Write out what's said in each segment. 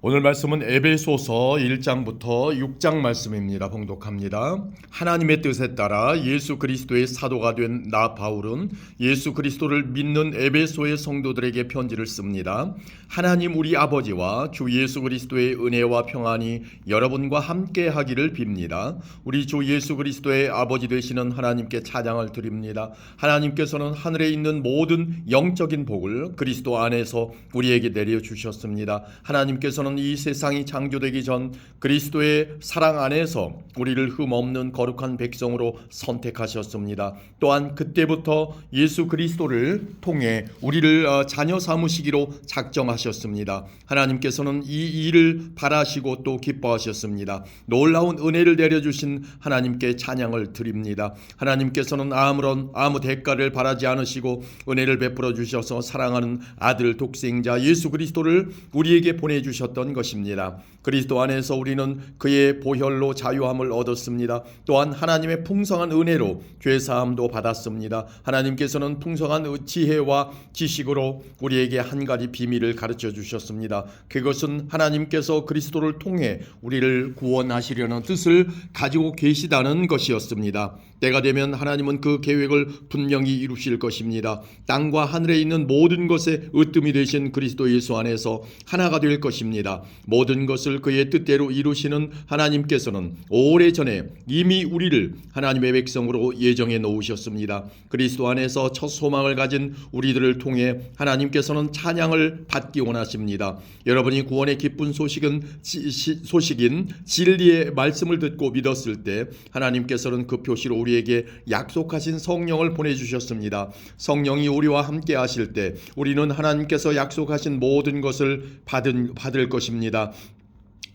오늘 말씀은 에베소서 1장부터 6장 말씀입니다. 봉독합니다. 하나님의 뜻에 따라 예수 그리스도의 사도가 된 나 바울은 예수 그리스도를 믿는 에베소의 성도들에게 편지를 씁니다. 하나님 우리 아버지와 주 예수 그리스도의 은혜와 평안이 여러분과 함께 하기를 빕니다. 우리 주 예수 그리스도의 아버지 되시는 하나님께 찬양을 드립니다. 하나님께서는 하늘에 있는 모든 영적인 복을 그리스도 안에서 우리에게 내려주셨습니다. 하나님께서는 이 세상이 창조되기 전 그리스도의 사랑 안에서 우리를 흠없는 거룩한 백성으로 선택하셨습니다. 또한 그때부터 예수 그리스도를 통해 우리를 자녀 삼으시기로 작정하셨습니다. 하나님께서는 이 일을 바라시고 또 기뻐하셨습니다. 놀라운 은혜를 내려주신 하나님께 찬양을 드립니다. 하나님께서는 아무 대가를 바라지 않으시고 은혜를 베풀어 주셔서 사랑하는 아들 독생자 예수 그리스도를 우리에게 보내주셨던 것입니다. 그리스도 안에서 우리는 그의 보혈로 자유함을 얻었습니다. 또한 하나님의 풍성한 은혜로 죄사함도 받았습니다. 하나님께서는 풍성한 지혜와 지식으로 우리에게 한 가지 비밀을 가르쳐 주셨습니다. 그것은 하나님께서 그리스도를 통해 우리를 구원하시려는 뜻을 가지고 계시다는 것이었습니다. 때가 되면 하나님은 그 계획을 분명히 이루실 것입니다. 땅과 하늘에 있는 모든 것의 으뜸이 되신 그리스도 예수 안에서 하나가 될 것입니다. 모든 것을 그의 뜻대로 이루시는 하나님께서는 오래전에 이미 우리를 하나님의 백성으로 예정해 놓으셨습니다. 그리스도 안에서 첫 소망을 가진 우리들을 통해 하나님께서는 찬양을 받기 원하십니다. 여러분이 구원의 기쁜 소식인 진리의 말씀을 듣고 믿었을 때 하나님께서는 그 표시로 우리에게 약속하신 성령을 보내주셨습니다. 성령이 우리와 함께 하실 때 우리는 하나님께서 약속하신 모든 것을 받을 것입니다.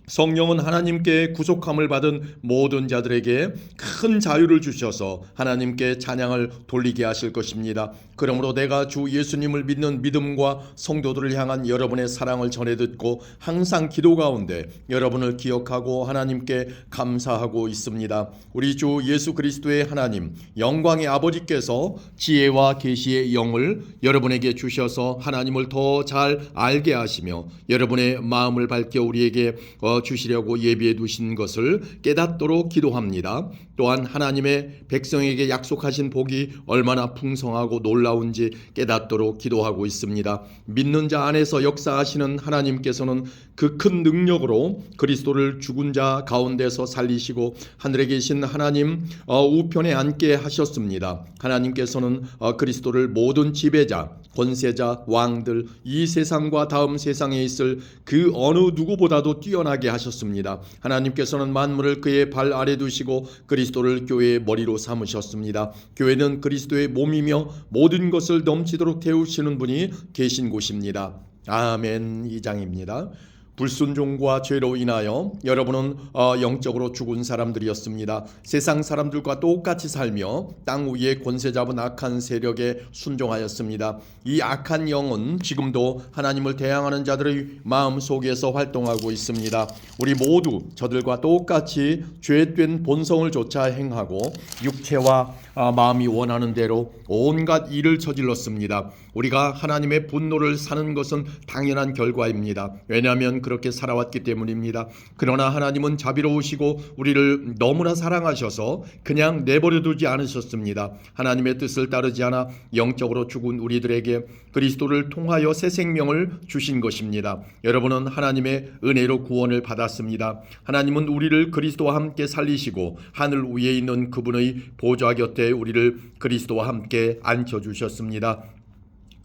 성령은 하나님께 구속함을 받은 모든 자들에게 큰 자유를 주셔서 하나님께 찬양을 돌리게 하실 것입니다. 그러므로 내가 주 예수님을 믿는 믿음과 성도들을 향한 여러분의 사랑을 전해 듣고 항상 기도 가운데 여러분을 기억하고 하나님께 감사하고 있습니다. 우리 주 예수 그리스도의 하나님 영광의 아버지께서 지혜와 계시의 영을 여러분에게 주셔서 하나님을 더 잘 알게 하시며 여러분의 마음을 밝혀 우리에게 주시려고 예비해 두신 것을 깨닫도록 기도합니다. 또한 하나님의 백성에게 약속하신 복이 얼마나 풍성하고 놀라운지 깨닫도록 기도하고 있습니다. 믿는 자 안에서 역사하시는 하나님께서는 그 큰 능력으로 그리스도를 죽은 자 가운데서 살리시고 하늘에 계신 하나님 우편에 앉게 하셨습니다. 하나님께서는 그리스도를 모든 지배자, 권세자, 왕들, 이 세상과 다음 세상에 있을 그 어느 누구보다도 뛰어나게 하셨습니다. 하나님께서는 만물을 그의 발 아래 두시고 그리스도를 교회의 머리로 삼으셨습니다. 교회는 그리스도의 몸이며 모든 것을 넘치도록 태우시는 분이 계신 곳입니다. 아멘. 2장입니다. 불순종과 죄로 인하여 여러분은 영적으로 죽은 사람들이었습니다. 세상 사람들과 똑같이 살며 땅 위에 권세 잡은 악한 세력에 순종하였습니다. 이 악한 영은 지금도 하나님을 대항하는 자들의 마음 속에서 활동하고 있습니다. 우리 모두 저들과 똑같이 죄된 본성을 쫓아 행하고 육체와 마음이 원하는 대로 온갖 일을 저질렀습니다. 우리가 하나님의 분노를 사는 것은 당연한 결과입니다. 왜냐하면 그렇게 살아왔기 때문입니다. 그러나 하나님은 자비로우시고 우리를 너무나 사랑하셔서 그냥 내버려 두지 않으셨습니다. 하나님의 뜻을 따르지 않아 영적으로 죽은 우리들에게 그리스도를 통하여 새 생명을 주신 것입니다. 여러분은 하나님의 은혜로 구원을 받았습니다. 하나님은 우리를 그리스도와 함께 살리시고 하늘 위에 있는 그분의 보좌 곁에 우리를 그리스도와 함께 앉혀주셨습니다.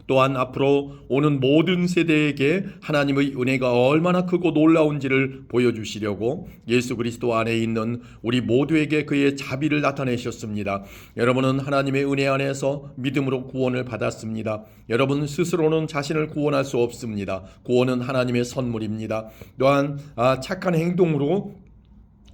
또한 앞으로 오는 모든 세대에게 하나님의 은혜가 얼마나 크고 놀라운지를 보여주시려고 예수 그리스도 안에 있는 우리 모두에게 그의 자비를 나타내셨습니다. 여러분은 하나님의 은혜 안에서 믿음으로 구원을 받았습니다. 여러분 스스로는 자신을 구원할 수 없습니다. 구원은 하나님의 선물입니다. 또한 착한 행동으로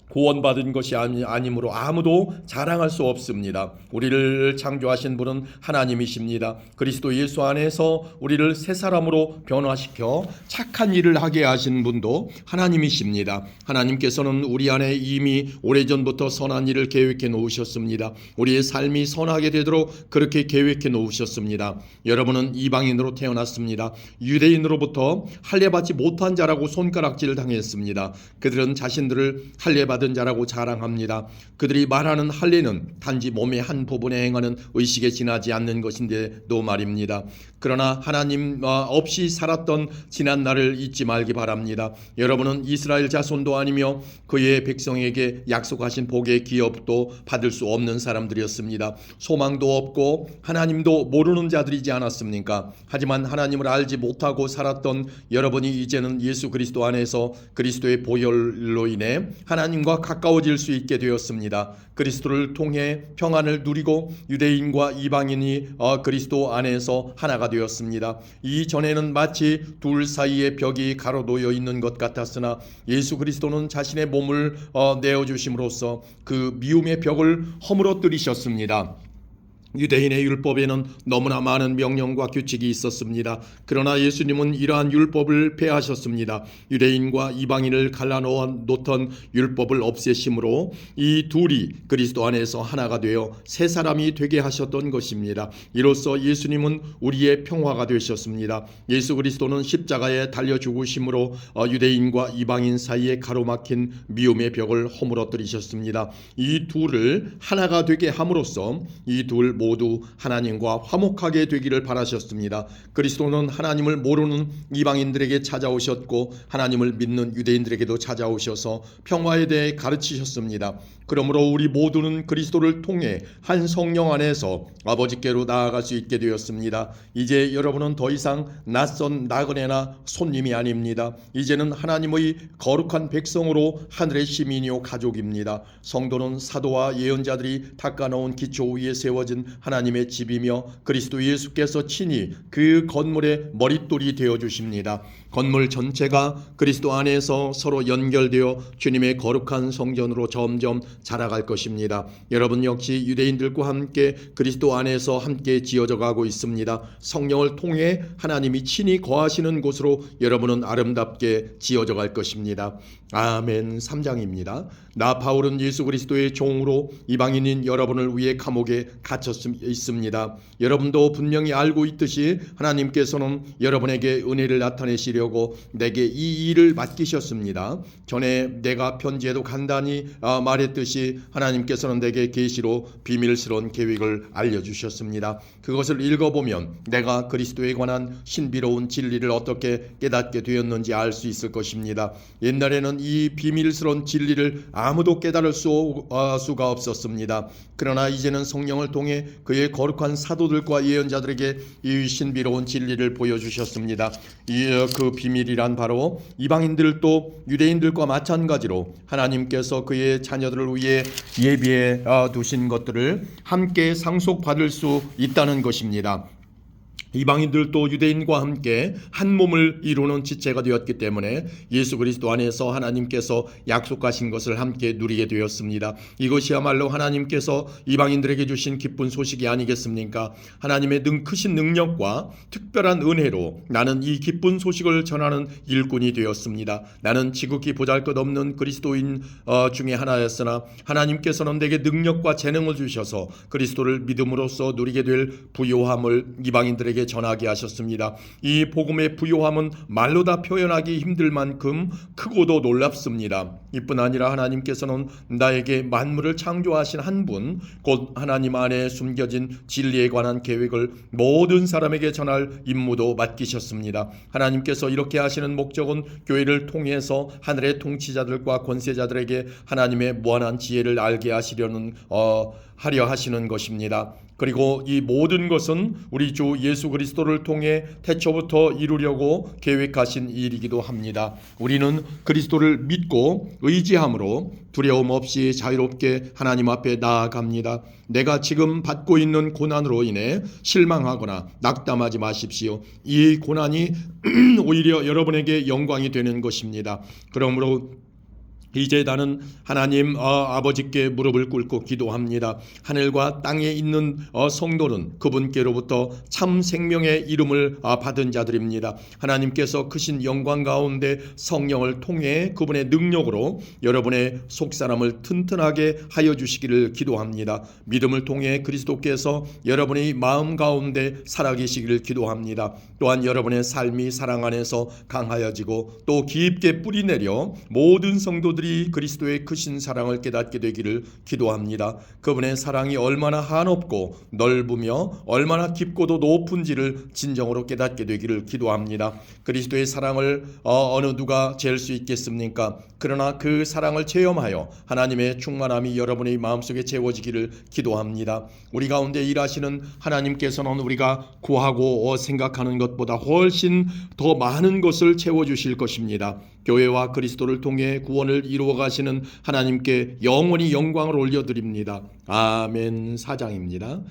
구원받은 것이 아니므로 아무도 자랑할 수 없습니다. 우리를 창조하신 분은 하나님이십니다. 그리스도 예수 안에서 우리를 새 사람으로 변화시켜 착한 일을 하게 하신 분도 하나님이십니다. 하나님께서는 우리 안에 이미 오래전부터 선한 일을 계획해 놓으셨습니다. 우리의 삶이 선하게 되도록 그렇게 계획해 놓으셨습니다. 여러분은 이방인으로 태어났습니다. 유대인으로부터 할례받지 못한 자라고 손가락질을 당했습니다. 그들은 자신들을 할례받은 자라고 자랑합니다. 그들이 말하는 할례는 단지 몸의 한 부분에 행하는 의식에 지나지 않는 것인데도 말입니다. 그러나 하나님 없이 살았던 지난 날을 잊지 말기 바랍니다. 여러분은 이스라엘 자손도 아니며 그의 백성에게 약속하신 복의 기업도 받을 수 없는 사람들이었습니다. 소망도 없고 하나님도 모르는 자들이지 않았습니까? 하지만 하나님을 알지 못하고 살았던 여러분이 이제는 예수 그리스도 안에서 그리스도의 보혈로 인해 하나님과 가까워질 수 있게 되었습니다. 그리스도를 통해 평안을 누리고 유대인과 이방인이 그리스도 안에서 하나가 되었습니다. 이전에는 마치 둘 사이에 벽이 가로놓여 있는 것 같았으나 예수 그리스도는 자신의 몸을 내어주심으로써 그 미움의 벽을 허물어뜨리셨습니다. 유대인의 율법에는 너무나 많은 명령과 규칙이 있었습니다. 그러나 예수님은 이러한 율법을 폐하셨습니다. 유대인과 이방인을 갈라놓던 율법을 없애심으로 이 둘이 그리스도 안에서 하나가 되어 새 사람이 되게 하셨던 것입니다. 이로써 예수님은 우리의 평화가 되셨습니다. 예수 그리스도는 십자가에 달려 죽으심으로 유대인과 이방인 사이에 가로막힌 미움의 벽을 허물어뜨리셨습니다. 이 둘을 하나가 되게 함으로써 이 둘 모두 하나님과 화목하게 되기를 바라셨습니다. 그리스도는 하나님을 모르는 이방인들에게 찾아오셨고 하나님을 믿는 유대인들에게도 찾아오셔서 평화에 대해 가르치셨습니다. 그러므로 우리 모두는 그리스도를 통해 한 성령 안에서 아버지께로 나아갈 수 있게 되었습니다. 이제 여러분은 더 이상 낯선 나그네나 손님이 아닙니다. 이제는 하나님의 거룩한 백성으로 하늘의 시민이요 가족입니다. 성도는 사도와 예언자들이 닦아놓은 기초 위에 세워진 하나님의 집이며 그리스도 예수께서 친히 그 건물의 머릿돌이 되어주십니다. 건물 전체가 그리스도 안에서 서로 연결되어 주님의 거룩한 성전으로 점점 자라갈 것입니다. 여러분 역시 유대인들과 함께 그리스도 안에서 함께 지어져 가고 있습니다. 성령을 통해 하나님이 친히 거하시는 곳으로 여러분은 아름답게 지어져 갈 것입니다. 아멘. 3장입니다. 나 바울은 예수 그리스도의 종으로 이방인인 여러분을 위해 감옥에 갇혀 있습니다. 여러분도 분명히 알고 있듯이 하나님께서는 여러분에게 은혜를 나타내시려고 내게 이 일을 맡기셨습니다. 전에 내가 편지에도 간단히 말했듯이 하나님께서는 내게 계시로 비밀스러운 계획을 알려주셨습니다. 그것을 읽어보면 내가 그리스도에 관한 신비로운 진리를 어떻게 깨닫게 되었는지 알 수 있을 것입니다. 옛날에는 이 비밀스러운 진리를 아무도 깨달을 수가 없었습니다. 그러나 이제는 성령을 통해 그의 거룩한 사도들과 예언자들에게 이 신비로운 진리를 보여주셨습니다. 그 비밀이란 바로 이방인들도 유대인들과 마찬가지로 하나님께서 그의 자녀들을 위해 예비해 두신 것들을 함께 상속받을 수 있다는 것입니다. 이방인들도 유대인과 함께 한 몸을 이루는 지체가 되었기 때문에 예수 그리스도 안에서 하나님께서 약속하신 것을 함께 누리게 되었습니다. 이것이야말로 하나님께서 이방인들에게 주신 기쁜 소식이 아니겠습니까? 하나님의 크신 능력과 특별한 은혜로 나는 이 기쁜 소식을 전하는 일꾼이 되었습니다. 나는 지극히 보잘것없는 그리스도인 중에 하나였으나 하나님께서는 내게 능력과 재능을 주셔서 그리스도를 믿음으로써 누리게 될 부요함을 이방인들에게 전하게 하셨습니다. 이 복음의 부요함은 말로 다 표현하기 힘들 만큼 크고도 놀랍습니다. 이뿐 아니라 하나님께서는 나에게 만물을 창조하신 한 분, 곧 하나님 안에 숨겨진 진리에 관한 계획을 모든 사람에게 전할 임무도 맡기셨습니다. 하나님께서 이렇게 하시는 목적은 교회를 통해서 하늘의 통치자들과 권세자들에게 하나님의 무한한 지혜를 알게 하려 하시는 것입니다. 그리고 이 모든 것은 우리 주 예수 그리스도를 통해 태초부터 이루려고 계획하신 일이기도 합니다. 우리는 그리스도를 믿고 의지함으로 두려움 없이 자유롭게 하나님 앞에 나아갑니다. 내가 지금 받고 있는 고난으로 인해 실망하거나 낙담하지 마십시오. 이 고난이 오히려 여러분에게 영광이 되는 것입니다. 그러므로 이제 나는 하나님 아버지께 무릎을 꿇고 기도합니다. 하늘과 땅에 있는 성도는 그분께로부터 참 생명의 이름을 받은 자들입니다. 하나님께서 크신 영광 가운데 성령을 통해 그분의 능력으로 여러분의 속사람을 튼튼하게 하여 주시기를 기도합니다. 믿음을 통해 그리스도께서 여러분의 마음 가운데 살아계시기를 기도합니다. 또한 여러분의 삶이 사랑 안에서 강하여지고 또 깊게 뿌리내려 모든 성도들이 그리스도의 크신 사랑을 깨닫게 되기를 기도합니다. 그분의 사랑이 얼마나 한없고 넓으며 얼마나 깊고도 높은지를 진정으로 깨닫게 되기를 기도합니다. 그리스도의 사랑을 어느 누가 잴 수 있겠습니까? 그러나 그 사랑을 체험하여 하나님의 충만함이 여러분의 마음속에 채워지기를 기도합니다. 우리 가운데 일하시는 하나님께서는 우리가 구하고 생각하는 것보다 훨씬 더 많은 것을 채워주실 것입니다. 교회와 그리스도를 통해 구원을 이루어 가시는 하나님께 영원히 영광을 올려드립니다. 아멘. 4장입니다.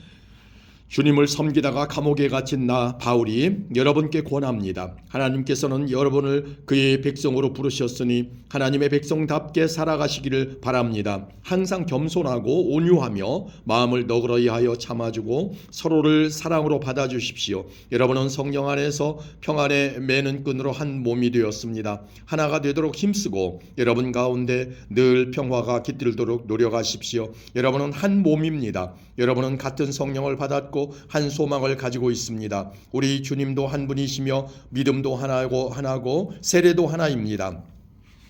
주님을 섬기다가 감옥에 갇힌 나 바울이 여러분께 권합니다. 하나님께서는 여러분을 그의 백성으로 부르셨으니 하나님의 백성답게 살아가시기를 바랍니다. 항상 겸손하고 온유하며 마음을 너그러이 하여 참아주고 서로를 사랑으로 받아주십시오. 여러분은 성령 안에서 평안에 매는 끈으로 한 몸이 되었습니다. 하나가 되도록 힘쓰고 여러분 가운데 늘 평화가 깃들도록 노력하십시오. 여러분은 한 몸입니다. 여러분은 같은 성령을 받았고 한 소망을 가지고 있습니다. 우리 주님도 한 분이시며 믿음도 하나고 세례도 하나입니다.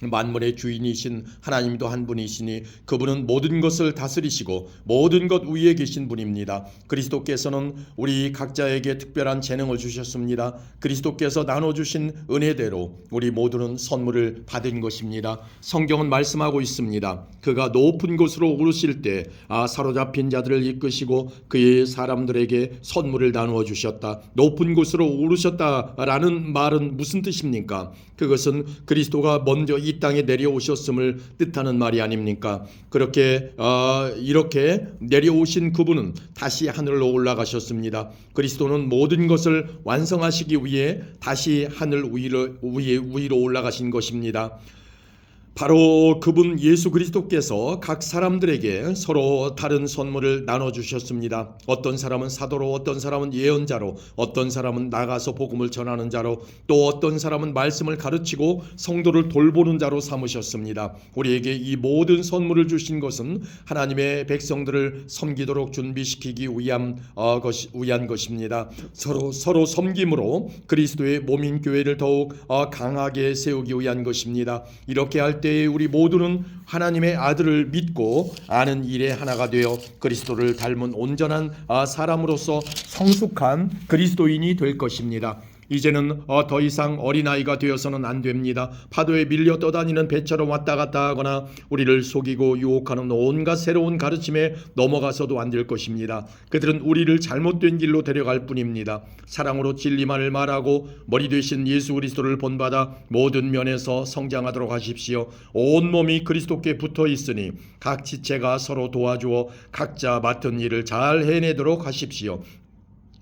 만물의 주인이신 하나님도 한 분이시니 그분은 모든 것을 다스리시고 모든 것 위에 계신 분입니다. 그리스도께서는 우리 각자에게 특별한 재능을 주셨습니다. 그리스도께서 나눠주신 은혜대로 우리 모두는 선물을 받은 것입니다. 성경은 말씀하고 있습니다. 그가 높은 곳으로 오르실 때 사로잡힌 자들을 이끄시고 그의 사람들에게 선물을 나누어 주셨다. 높은 곳으로 오르셨다라는 말은 무슨 뜻입니까? 그것은 그리스도가 먼저 이 땅에 내려오셨음을 뜻하는 말이 아닙니까? 그렇게 이렇게 내려오신 그분은 다시 하늘로 올라가셨습니다. 그리스도는 모든 것을 완성하시기 위해 다시 하늘 위로 올라가신 것입니다. 바로 그분 예수 그리스도께서 각 사람들에게 서로 다른 선물을 나눠주셨습니다. 어떤 사람은 사도로, 어떤 사람은 예언자로, 어떤 사람은 나가서 복음을 전하는 자로, 또 어떤 사람은 말씀을 가르치고 성도를 돌보는 자로 삼으셨습니다. 우리에게 이 모든 선물을 주신 것은 하나님의 백성들을 섬기도록 준비시키기 위한 것입니다. 서로 섬김으로 그리스도의 몸인 교회를 더욱 강하게 세우기 위한 것입니다. 이렇게 할 때 우리 모두는 하나님의 아들을 믿고 아는 일에 하나가 되어 그리스도를 닮은 온전한 사람으로서 성숙한 그리스도인이 될 것입니다. 이제는 더 이상 어린아이가 되어서는 안 됩니다. 파도에 밀려 떠다니는 배처럼 왔다 갔다 하거나 우리를 속이고 유혹하는 온갖 새로운 가르침에 넘어가서도 안 될 것입니다. 그들은 우리를 잘못된 길로 데려갈 뿐입니다. 사랑으로 진리만을 말하고 머리 되신 예수 그리스도를 본받아 모든 면에서 성장하도록 하십시오. 온몸이 그리스도께 붙어 있으니 각 지체가 서로 도와주어 각자 맡은 일을 잘 해내도록 하십시오.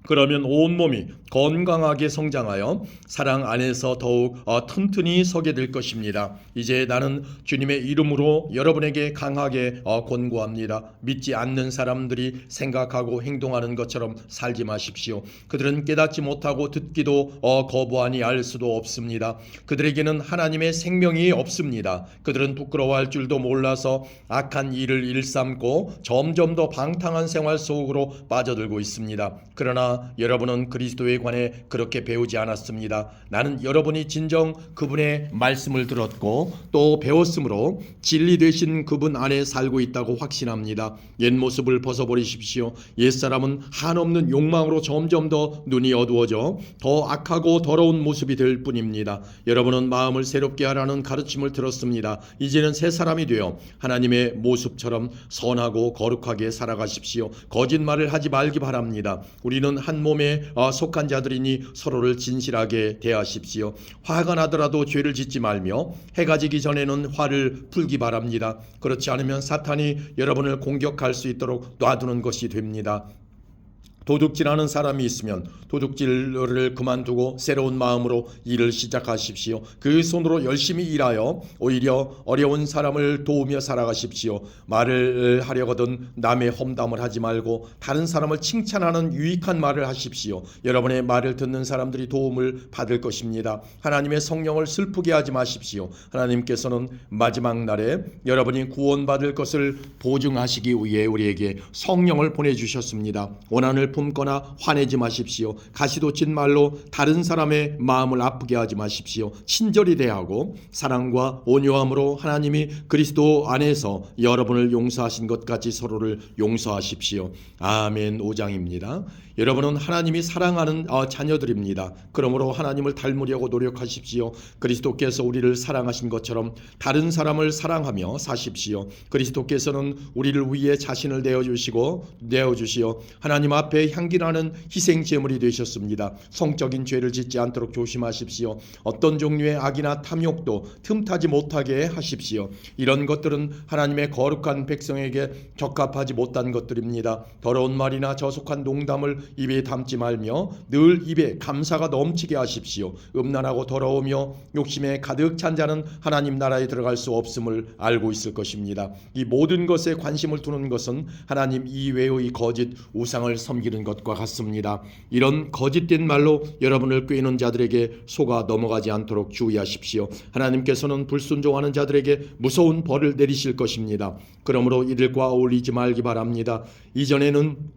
그러면 온몸이 건강하게 성장하여 사랑 안에서 더욱 튼튼히 서게 될 것입니다. 이제 나는 주님의 이름으로 여러분에게 강하게 권고합니다. 믿지 않는 사람들이 생각하고 행동하는 것처럼 살지 마십시오. 그들은 깨닫지 못하고 듣기도 거부하니 알 수도 없습니다. 그들에게는 하나님의 생명이 없습니다. 그들은 부끄러워할 줄도 몰라서 악한 일을 일삼고 점점 더 방탕한 생활 속으로 빠져들고 있습니다. 그러나 여러분은 그리스도에 관해 그렇게 배우지 않았습니다. 나는 여러분이 진정 그분의 말씀을 들었고 또 배웠으므로 진리 되신 그분 안에 살고 있다고 확신합니다. 옛 모습을 벗어버리십시오. 옛사람은 한없는 욕망으로 점점 더 눈이 어두워져 더 악하고 더러운 모습이 될 뿐입니다. 여러분은 마음을 새롭게 하라는 가르침을 들었습니다. 이제는 새 사람이 되어 하나님의 모습처럼 선하고 거룩하게 살아가십시오. 거짓말을 하지 말기 바랍니다. 우리는 한 몸에 속한 자들이니 서로를 진실하게 대하십시오. 화가 나더라도 죄를 짓지 말며 해가 지기 전에는 화를 풀기 바랍니다. 그렇지 않으면 사탄이 여러분을 공격할 수 있도록 놔두는 것이 됩니다. 도둑질하는 사람이 있으면 도둑질을 그만두고 새로운 마음으로 일을 시작하십시오. 그 손으로 열심히 일하여 오히려 어려운 사람을 도우며 살아가십시오. 말을 하려거든 남의 험담을 하지 말고 다른 사람을 칭찬하는 유익한 말을 하십시오. 여러분의 말을 듣는 사람들이 도움을 받을 것입니다. 하나님의 성령을 슬프게 하지 마십시오. 하나님께서는 마지막 날에 여러분이 구원받을 것을 보증하시기 위해 우리에게 성령을 보내주셨습니다. 원한을 품거나 화내지 마십시오. 가시돋친 말로 다른 사람의 마음을 아프게 하지 마십시오. 친절히 대하고 사랑과 온유함으로 하나님이 그리스도 안에서 여러분을 용서하신 것 같이 서로를 용서하십시오. 아멘. 5장입니다. 여러분은 하나님이 사랑하는 자녀들입니다. 그러므로 하나님을 닮으려고 노력하십시오. 그리스도께서 우리를 사랑하신 것처럼 다른 사람을 사랑하며 사십시오. 그리스도께서는 우리를 위해 자신을 내어주시어 하나님 앞에 향기나는 희생 제물이 되셨습니다. 성적인 죄를 짓지 않도록 조심하십시오. 어떤 종류의 악이나 탐욕도 틈타지 못하게 하십시오. 이런 것들은 하나님의 거룩한 백성에게 적합하지 못한 것들입니다. 더러운 말이나 저속한 농담을 입에 담지 말며 늘 입에 감사가 넘치게 하십시오. 음란하고 더러우며 욕심에 가득 찬 자는 하나님 나라에 들어갈 수 없음을 알고 있을 것입니다. 이 모든 것에 관심을 두는 것은 하나님 이외의 거짓 우상을 섬기는 것과 같습니다. 이런 거짓된 말로 여러분을 꾀는 자들에게 속아 넘어가지 않도록 주의하십시오. 하나님께서는 불순종하는 자들에게 무서운 벌을 내리실 것입니다. 그러므로 이들과 어울리지 말기 바랍니다. 이전에는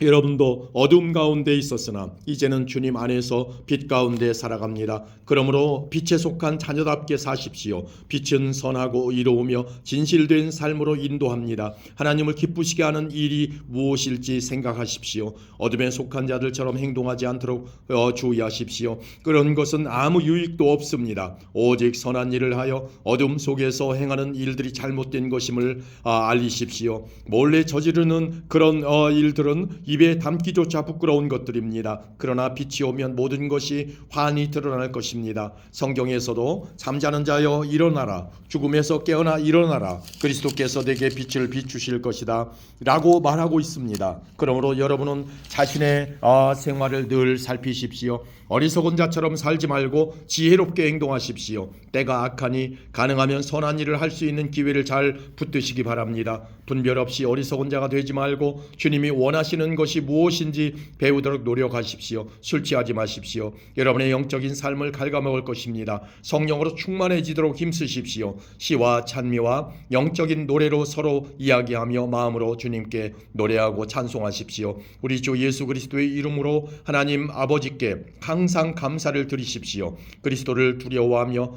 여러분도 어둠 가운데 있었으나 이제는 주님 안에서 빛 가운데 살아갑니다. 그러므로 빛에 속한 자녀답게 사십시오. 빛은 선하고 이로우며 진실된 삶으로 인도합니다. 하나님을 기쁘시게 하는 일이 무엇일지 생각하십시오. 어둠에 속한 자들처럼 행동하지 않도록 주의하십시오. 그런 것은 아무 유익도 없습니다. 오직 선한 일을 하여 어둠 속에서 행하는 일들이 잘못된 것임을 알리십시오. 몰래 저지르는 그런 일들은 입에 담기조차 부끄러운 것들입니다. 그러나 빛이 오면 모든 것이 환히 드러날 것입니다. 성경에서도 잠자는 자여 일어나라, 죽음에서 깨어나 일어나라, 그리스도께서 내게 빛을 비추실 것이다 라고 말하고 있습니다. 그러므로 여러분은 자신의 생활을 늘 살피십시오. 어리석은 자처럼 살지 말고 지혜롭게 행동하십시오. 때가 악하니 가능하면 선한 일을 할 수 있는 기회를 잘 붙드시기 바랍니다. 분별 없이 어리석은 자가 되지 말고 주님이 원하시는 것이 무엇인지 배우도록 노력하십시오. 술 취하지 마십시오. 여러분의 영적인 삶을 갉아먹을 것입니다. 성령으로 충만해지도록 힘쓰십시오. 시와 찬미와 영적인 노래로 서로 이야기하며 마음으로 주님께 노래하고 찬송하십시오. 우리 주 예수 그리스도의 이름으로 하나님 아버지께 항상 감사를 드리십시오. 그리스도를 두려워하며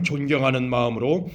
존경하는 마음으로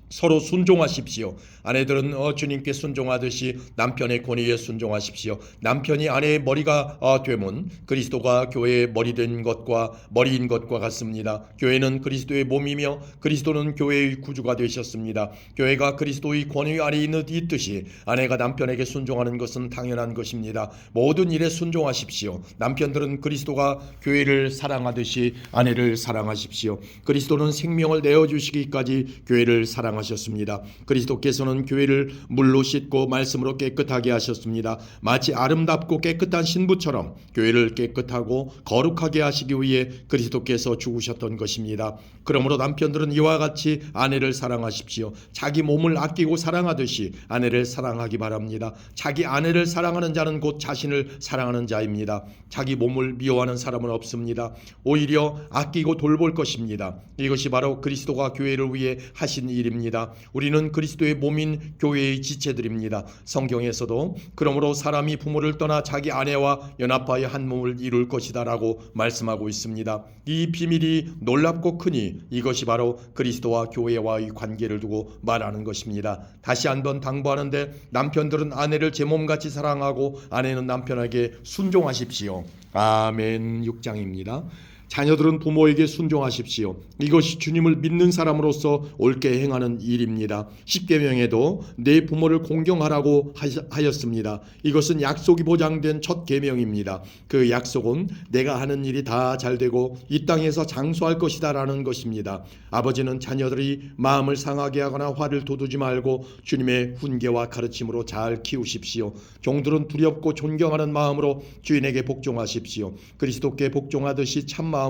서로 순종하십시오. 아내들은 주님께 순종하듯이 남편의 권위에 순종하십시오. 남편이 아내의 머리가 되면 그리스도가 교회의 머리인 것과 같습니다. 교회는 그리스도의 몸이며 그리스도는 교회의 구주가 되셨습니다. 교회가 그리스도의 권위 아래 있듯이 아내가 남편에게 순종하는 것은 당연한 것입니다. 모든 일에 순종하십시오. 남편들은 그리스도가 교회를 사랑하듯이 아내를 사랑하십시오. 그리스도는 생명을 내어주시기까지 교회를 사랑하셨습니다. 그리스도께서는 교회를 물로 씻고 말씀으로 깨끗하게 하셨습니다. 마치 아름답고 깨끗한 신부처럼 교회를 깨끗하고 거룩하게 하시기 위해 그리스도께서 죽으셨던 것입니다. 그러므로 남편들은 이와 같이 아내를 사랑하십시오. 자기 몸을 아끼고 사랑하듯이 아내를 사랑하기 바랍니다. 자기 아내를 사랑하는 자는 곧 자신을 사랑하는 자입니다. 자기 몸을 미워하는 사람은 없습니다. 오히려 아끼고 돌볼 것입니다. 이것이 바로 그리스도가 교회를 위해 하신 일입니다. 우리는 그리스도의 몸인 교회의 지체들입니다. 성경에서도 그러므로 사람이 부모를 떠나 자기 아내와 연합하여 한 몸을 이룰 것이다 라고 말씀하고 있습니다. 이 비밀이 놀랍고 크니 이것이 바로 그리스도와 교회와의 관계를 두고 말하는 것입니다. 다시 한번 당부하는데 남편들은 아내를 제 몸같이 사랑하고 아내는 남편에게 순종하십시오. 아멘. 6장입니다. 자녀들은 부모에게 순종하십시오. 이것이 주님을 믿는 사람으로서 옳게 행하는 일입니다. 십계명에도 내 부모를 공경하라고 하였습니다. 이것은 약속이 보장된 첫 계명입니다. 그 약속은 내가 하는 일이 다 잘되고 이 땅에서 장수할 것이다라는 것입니다. 아버지는 자녀들이 마음을 상하게 하거나 화를 돋우지 말고 주님의 훈계와 가르침으로 잘 키우십시오. 종들은 두렵고 존경하는 마음으로 주인에게 복종하십시오. 그리스도께 복종하듯이 참 마음으로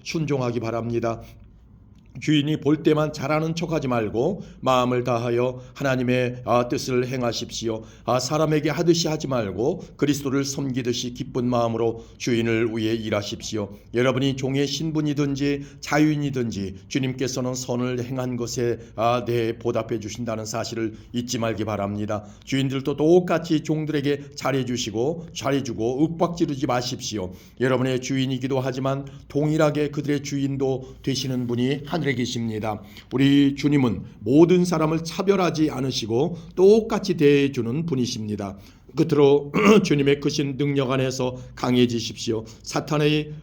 순종하기 바랍니다. 주인이 볼 때만 잘하는 척하지 말고 마음을 다하여 하나님의 뜻을 행하십시오. 사람에게 하듯이 하지 말고 그리스도를 섬기듯이 기쁜 마음으로 주인을 위해 일하십시오. 여러분이 종의 신분이든지 자유인이든지 주님께서는 선을 행한 것에 대해 보답해 주신다는 사실을 잊지 말기 바랍니다. 주인들도 똑같이 종들에게 잘해주시고 잘해주고 윽박지르지 마십시오. 여러분의 주인이기도 하지만 동일하게 그들의 주인도 되시는 분이 하늘에 계십니다. 우리 주님은 모든 사람을 차별하지 않으시고 똑같이 대해주는 분이십니다. 끝으로 주님의 크신 능력 안에서 강해지십시오. 사탄의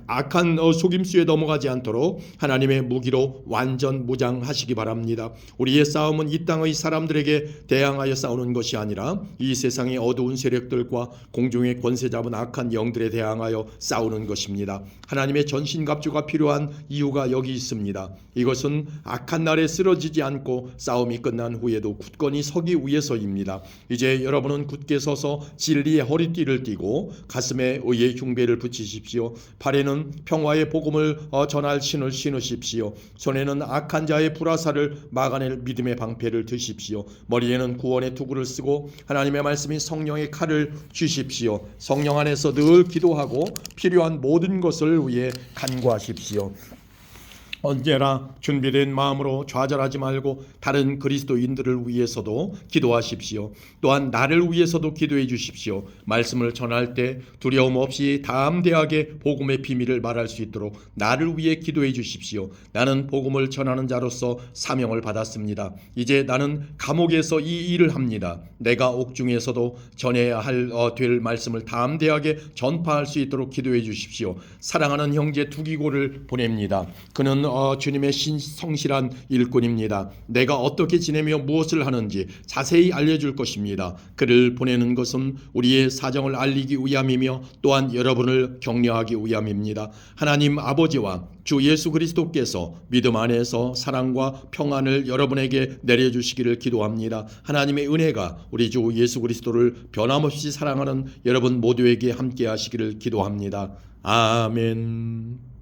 악한 속임수에 넘어가지 않도록 하나님의 무기로 완전 무장하시기 바랍니다. 우리의 싸움은 이 땅의 사람들에게 대항하여 싸우는 것이 아니라 이 세상의 어두운 세력들과 공중의 권세 잡은 악한 영들에 대항하여 싸우는 것입니다. 하나님의 전신갑주가 필요한 이유가 여기 있습니다. 이것은 악한 날에 쓰러지지 않고 싸움이 끝난 후에도 굳건히 서기 위해서입니다. 이제 여러분은 굳게 서서 진리의 허리띠를 띠고 가슴에 의의 흉배를 붙이십시오. 발에는 평화의 복음을 전할 신을 신으십시오. 손에는 악한 자의 불화살을 막아낼 믿음의 방패를 드십시오. 머리에는 구원의 투구를 쓰고 하나님의 말씀인 성령의 칼을 쥐십시오. 성령 안에서 늘 기도하고 필요한 모든 것을 위해 간구하십시오. 언제나 준비된 마음으로 좌절하지 말고 다른 그리스도인들을 위해서도 기도하십시오. 또한 나를 위해서도 기도해 주십시오. 말씀을 전할 때 두려움 없이 담대하게 복음의 비밀을 말할 수 있도록 나를 위해 기도해 주십시오. 나는 복음을 전하는 자로서 사명을 받았습니다. 이제 나는 감옥에서 이 일을 합니다. 내가 옥중에서도 전해야 될 말씀을 담대하게 전파할 수 있도록 기도해 주십시오. 사랑하는 형제 두기고를 보냅니다. 그는 주님의 성실한 일꾼입니다. 내가 어떻게 지내며 무엇을 하는지 자세히 알려줄 것입니다. 그를 보내는 것은 우리의 사정을 알리기 위함이며 또한 여러분을 격려하기 위함입니다. 하나님 아버지와 주 예수 그리스도께서 믿음 안에서 사랑과 평안을 여러분에게 내려주시기를 기도합니다. 하나님의 은혜가 우리 주 예수 그리스도를 변함없이 사랑하는 여러분 모두에게 함께 하시기를 기도합니다. 아멘.